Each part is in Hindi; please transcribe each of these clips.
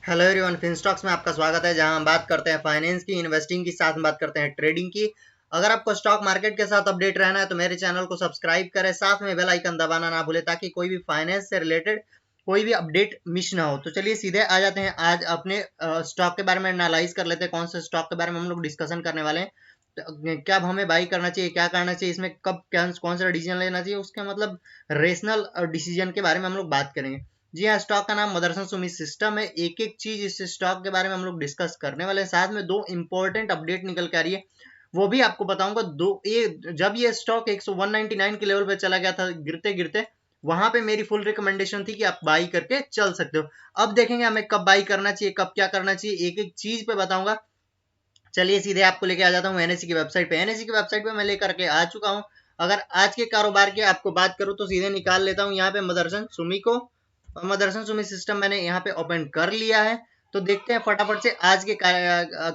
हेलो एवरीवन, फिनस्टॉक्स में आपका स्वागत है जहां हम बात करते हैं फाइनेंस की, इन्वेस्टिंग की, साथ में बात करते हैं ट्रेडिंग की। अगर आपको स्टॉक मार्केट के साथ अपडेट रहना है तो मेरे चैनल को सब्सक्राइब करें, साथ में बेल आइकन दबाना ना भूलें ताकि कोई भी फाइनेंस से रिलेटेड कोई भी अपडेट मिस ना हो। तो चलिए सीधे आ जाते हैं, आज अपने स्टॉक के बारे में एनालाइज कर लेते हैं। कौन से स्टॉक के बारे में हम लोग डिस्कशन करने वाले हैं, तो क्या हमें बाई करना चाहिए, क्या करना चाहिए, इसमें कब कौन सा डिसीजन लेना चाहिए, उसके मतलब रेशनल डिसीजन के बारे में हम लोग बात करेंगे। जी हाँ, स्टॉक का नाम मदरसन सुमी सिस्टम है। एक एक चीज इस स्टॉक के बारे में हम लोग डिस्कस करने वाले हैं। साथ में दो इंपॉर्टेंट अपडेट निकल के आ रही है, वो भी आपको बताऊंगा। दो ये जब ये स्टॉक 199 के लेवल पे चला गया था गिरते गिरते, वहां पे मेरी फुल रिकमेंडेशन थी कि आप बाई करके चल सकते हो। अब देखेंगे हमें कब बाई करना चाहिए, कब क्या करना चाहिए, एक एक चीज पे बताऊंगा। चलिए सीधे आपको लेके आ जाता हूँ एनएससी की वेबसाइट पे। एनएससी की वेबसाइट पे मैं लेकर के आ चुका हूँ। अगर आज के कारोबार की आपको बात करूँ तो सीधे निकाल लेता हूँ यहाँ पे मदरसन सुमी को, और मदरसन सुमी सिस्टम मैंने यहाँ पे ओपन कर लिया है। तो देखते हैं फटाफट से आज के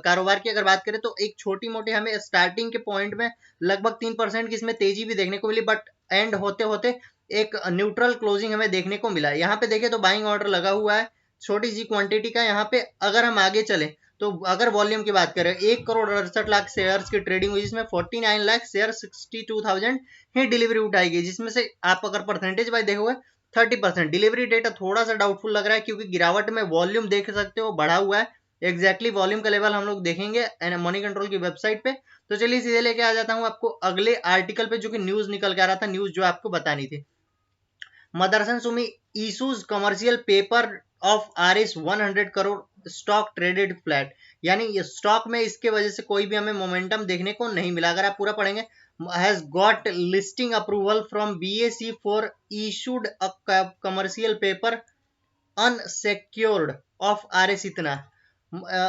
कारोबार की अगर बात करें तो एक छोटी मोटी हमें स्टार्टिंग के पॉइंट में लगभग 3% की इसमें तेजी भी देखने को मिली, बट एंड होते होते एक न्यूट्रल क्लोजिंग हमें देखने को मिला। यहाँ पे देखें तो बाइंग ऑर्डर लगा हुआ है छोटी सी क्वांटिटी का। यहाँ पे अगर हम आगे चले तो अगर वॉल्यूम की बात करें, 1 करोड़ 68 लाख शेयर्स की ट्रेडिंग हुई, जिसमें 49 लाख शेयर 62,000 ही डिलीवरी उठाई गई, जिसमें से आप अगर परसेंटेज वाइज देखोगे 30%। डिलीवरी डेटा थोड़ा सा डाउटफुल लग रहा है क्योंकि गिरावट में वॉल्यूम देख सकते हो बढ़ा हुआ है। एग्जैक्टली वॉल्यूम का लेवल हम लोग देखेंगे मनी कंट्रोल की वेबसाइट पे। तो चलिए सीधे लेके आ जाता हूँ आपको अगले आर्टिकल पे, जो कि न्यूज निकल के आ रहा था, न्यूज जो आपको बतानी थी। Motherson Sumi issues commercial paper of RS 100 crore stock traded flat. यानी ये स्टॉक में इसके वजह से कोई भी हमें मोमेंटम देखने को नहीं मिला। अगर आप पूरा पढ़ेंगे, has got listing approval from BSE for issued a commercial paper unsecured of RS इतना।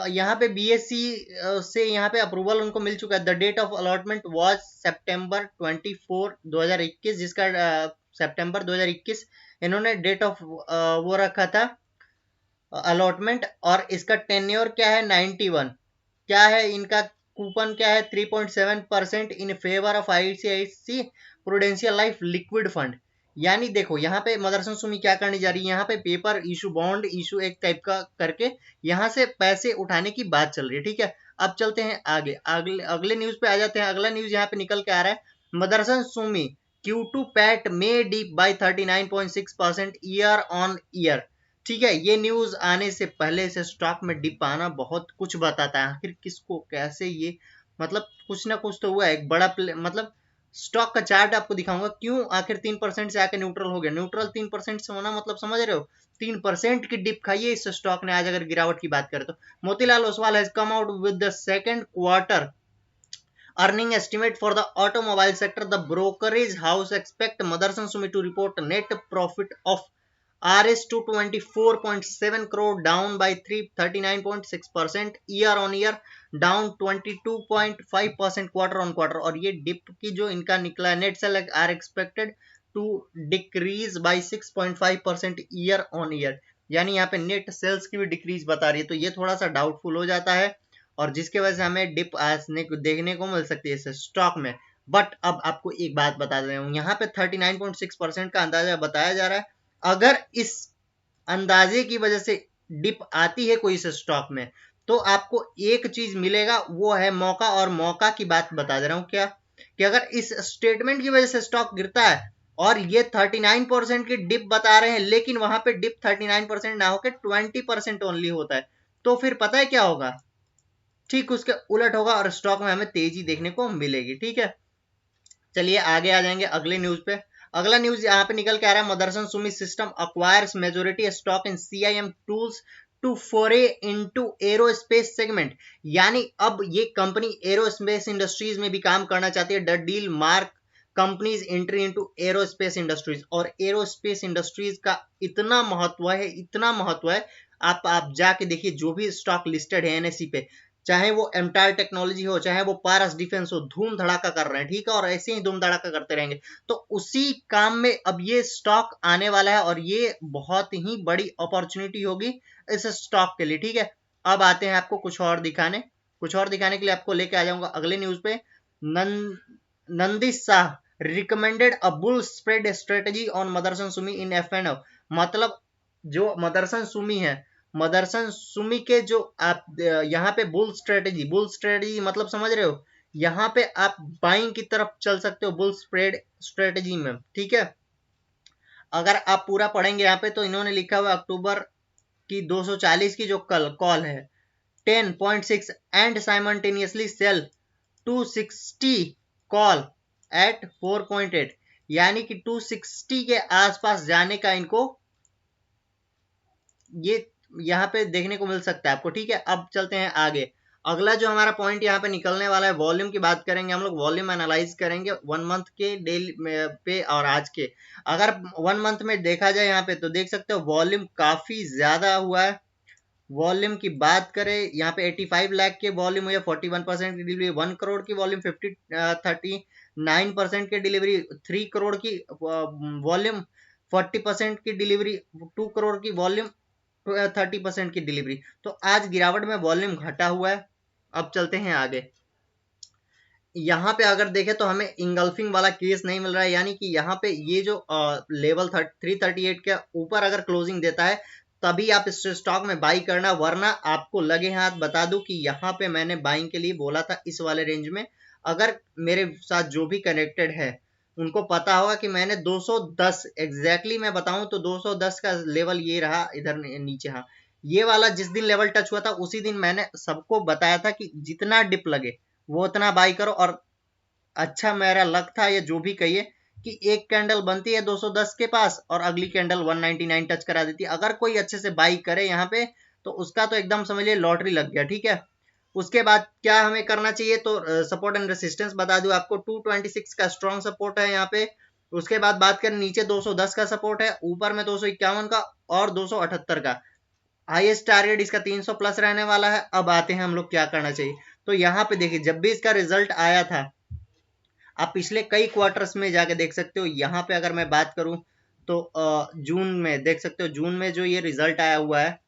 यहाँ पे बीएससी से यहाँ पे अप्रूवल उनको मिल चुका है। The date of allotment was September 24 2021, जिसका सितंबर 2021 इन्होंने डेट ऑफ वो रखा था अलॉटमेंट। और इसका टेन्योर क्या है, 91। क्या है इनका कूपन, क्या है, 3.7% in favour of ICICI Prudential Life liquid fund. यानी देखो यहाँ पे मदरसन सुमी क्या करने जा रही है, यहाँ पे पेपर इशू, बॉन्ड इशू एक टाइप का करके यहाँ से पैसे उठाने की बात चल रही है। ठीक है, अब चलते हैं आगे, अगले अगले न्यूज पे आ जाते हैं। अगला न्यूज यहाँ पे निकल के आ रहा है, Motherson Sumi Q2 PAT may dip by 39.6% year on year. ठीक है, ये न्यूज आने से पहले से स्टॉक में डिप आना बहुत कुछ बताता है। आखिर किसको कैसे ये, मतलब कुछ ना कुछ तो हुआ है। एक बड़ा मतलब स्टॉक का चार्ट आपको दिखाऊंगा क्यों आखिर 3% से आके न्यूट्रल हो गया। न्यूट्रल 3% से होना मतलब समझ रहे हो, 3% की डिप खाई है इस स्टॉक ने आज। अगर गिरावट की बात करें तो Motilal Oswal has come out with the second quarter earning estimate for the automobile sector. The brokerage house expect Motherson Sumi to report net profit of Rs 224.7 crore, down by 39.6% year on year, down 22.5% quarter on quarter। और ये डिप की जो इनका निकला net sale are expected to decrease by 6.5% year on year. यानी यहाँ पे नेट सेल्स की भी डिक्रीज बता रही है, तो ये थोड़ा सा डाउटफुल हो जाता है और जिसके वजह से हमें डिप देखने को मिल सकती है इस स्टॉक में। बट अब आपको एक बात बता दे रहा हूँ, यहाँ पे 39.6% का अंदाजा बताया जा रहा है। अगर इस अंदाजे की वजह से डिप आती है कोई इस स्टॉक में, तो आपको एक चीज मिलेगा, वो है मौका। और मौका की बात बता दे रहा हूँ क्या, कि अगर इस स्टेटमेंट की वजह से स्टॉक गिरता है और ये 39% की डिप बता रहे हैं, लेकिन वहां पे डिप 39% ना होकर 20% ओनली होता है, तो फिर पता है क्या होगा, ठीक उसके उलट होगा और स्टॉक में हमें तेजी देखने को मिलेगी। ठीक है, चलिए आगे आ जाएंगे अगले न्यूज पे। अगला न्यूज यहाँ पे निकल के आ रहा है, Motherson Sumi system acquires majority stock in CIM tools to foray into aerospace segment. यानी अब ये कंपनी एरोस्पेस इंडस्ट्रीज में भी काम करना चाहती है। The deal mark companies entry into aerospace industries. और एरोस्पेस इंडस्ट्रीज का इतना महत्व है, इतना महत्व है, आप जाके देखिए जो भी स्टॉक लिस्टेड है एनएससी पे, चाहे वो एमटार टेक्नोलॉजी हो, चाहे वो पारस डिफेंस हो, धूम धड़ाका कर रहे हैं। ठीक है, और ऐसे ही धूम धड़ाका करते रहेंगे। तो उसी काम में अब ये स्टॉक आने वाला है और ये बहुत ही बड़ी अपॉर्चुनिटी होगी इस स्टॉक के लिए। ठीक है, अब आते हैं आपको कुछ और दिखाने के लिए आपको लेके आ जाऊंगा अगले न्यूज पे। Nandish Shah recommended a bull spread strategy on Motherson Sumi in F and. मतलब जो मदरसन सुमी है मदरसन सुमी के जो आप यहाँ पे बुल स्ट्रेटेजी मतलब समझ रहे हो, यहाँ पे आप बाइंग की तरफ चल सकते हो बुल स्प्रेड स्ट्रेटेजी में, ठीक है। अगर आप पूरा पढ़ेंगे यहाँ पे तो इन्होंने लिखा हुआ अक्टूबर की 240 की जो कॉल है 10.6 and simultaneously sell 260 call at 4.8, यानी कि 260 के आसपास जाने का इनको ये यहाँ पे देखने को मिल सकता है आपको, ठीक है। अब चलते हैं आगे। अगला जो हमारा पॉइंट यहाँ पे निकलने वाला है, वॉल्यूम की बात करेंगे हम लोग। वॉल्यूम एनालाइज करेंगे 1 मंथ के डेली पे और आज के। अगर 1 मंथ में देखा जाए यहाँ पे तो देख सकते हो वॉल्यूम काफी ज्यादा हुआ है। वॉल्यूम की बात करें यहाँ पे 85 लाख के वॉल्यूम हुई है, 41% की डिलीवरी। 1 करोड़ की वॉल्यूम 39% की डिलीवरी। 3 करोड़ की वॉल्यूम 40% की डिलीवरी। 2 करोड़ की वॉल्यूम 30% की डिलीवरी। तो आज गिरावट में वॉल्यूम घटा हुआ है। अब चलते हैं आगे। यहाँ पे अगर देखें तो हमें इंगल्फिंग वाला केस नहीं मिल रहा है, यानी कि यहाँ पे ये जो लेवल 338 के ऊपर अगर क्लोजिंग देता है तभी आप इस स्टॉक में बाई करना, वरना आपको लगे हाथ बता दूं कि यहाँ पे मैंने बाइंग के लिए बोला था इस वाले रेंज में। अगर मेरे साथ जो भी कनेक्टेड है उनको पता होगा कि मैंने 210 एग्जैक्टली मैं बताऊं तो 210 का लेवल ये रहा इधर नीचे। हाँ, ये वाला जिस दिन लेवल टच हुआ था उसी दिन मैंने सबको बताया था कि जितना डिप लगे वो उतना बाई करो। और अच्छा मेरा लक था, ये जो भी कहिए, कि एक कैंडल बनती है 210 के पास और अगली कैंडल 199 टच करा देती है। अगर कोई अच्छे से बाई करे यहाँ पे तो उसका तो एकदम समझिए लॉटरी लग गया, ठीक है। उसके बाद क्या हमें करना चाहिए, तो सपोर्ट एंड रेसिस्टेंस बता दूं आपको। 226 का स्ट्रॉन्ग सपोर्ट है यहाँ पे। उसके बाद बात करें नीचे 210 का सपोर्ट है, ऊपर में 251 का और 278 का। हाईएस्ट टारगेट इसका 300 प्लस रहने वाला है। अब आते हैं हम लोग क्या करना चाहिए। तो यहाँ पे देखिए जब भी इसका रिजल्ट आया था, आप पिछले कई क्वार्टर्स में जाके देख सकते हो। यहाँ पे अगर मैं बात करूं तो जून में देख सकते हो, जून में जो ये रिजल्ट आया हुआ है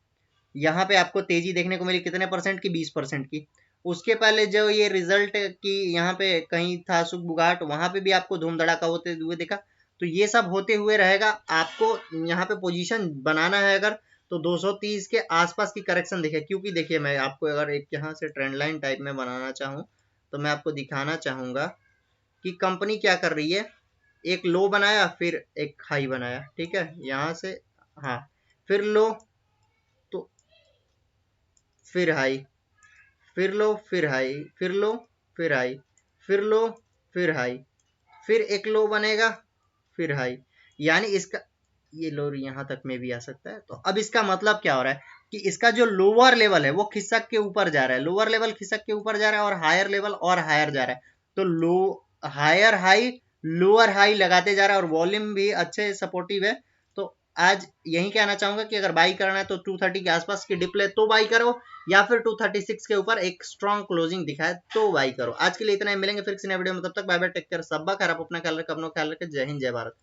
यहाँ पे आपको तेजी देखने को मिली कितने परसेंट की, 20% की। उसके पहले जो ये रिजल्ट की यहाँ पे कहीं था सुगबुगाहट, वहां पे भी आपको धूम धड़ाका होते हुए देखा। तो ये सब होते हुए रहेगा। आपको यहाँ पे पोजीशन बनाना है अगर तो 230 के आसपास की करेक्शन देखे, क्योंकि देखिए मैं आपको अगर एक यहाँ से ट्रेंड लाइन टाइप में बनाना चाहूँ तो मैं आपको दिखाना चाहूंगा कि कंपनी क्या कर रही है। एक लो बनाया फिर एक हाई बनाया, ठीक है, यहाँ से, हाँ, फिर लो तो फिर हाई, फिर लो फिर हाई, फिर लो फिर हाई, फिर लो फिर हाई, फिर एक लो बनेगा फिर हाई। यानी इसका ये लो यहाँ तक में भी आ सकता है। तो अब इसका मतलब क्या हो रहा है कि इसका जो लोअर लेवल है वो खिसक के ऊपर जा रहा है, लोअर लेवल खिसक के ऊपर जा रहा है और हायर लेवल और हायर जा रहा है। तो low higher high lower high लगाते जा रहा है और वॉल्यूम भी अच्छे सपोर्टिव है। तो आज यही कहना चाहूंगा कि अगर बाई करना है तो 230 के आसपास की डिप ले तो बाई करो, या फिर 236 के ऊपर एक स्ट्रॉन्ग क्लोजिंग दिखाए तो बाई करो। आज के लिए इतना ही, मिलेंगे फिर किसी नए वीडियो में। तब तक बाय बाय, टेक केयर, सब खैर, आप अपना ख्याल रखें, अपना ख्याल रखें। जय हिंद, जय भारत।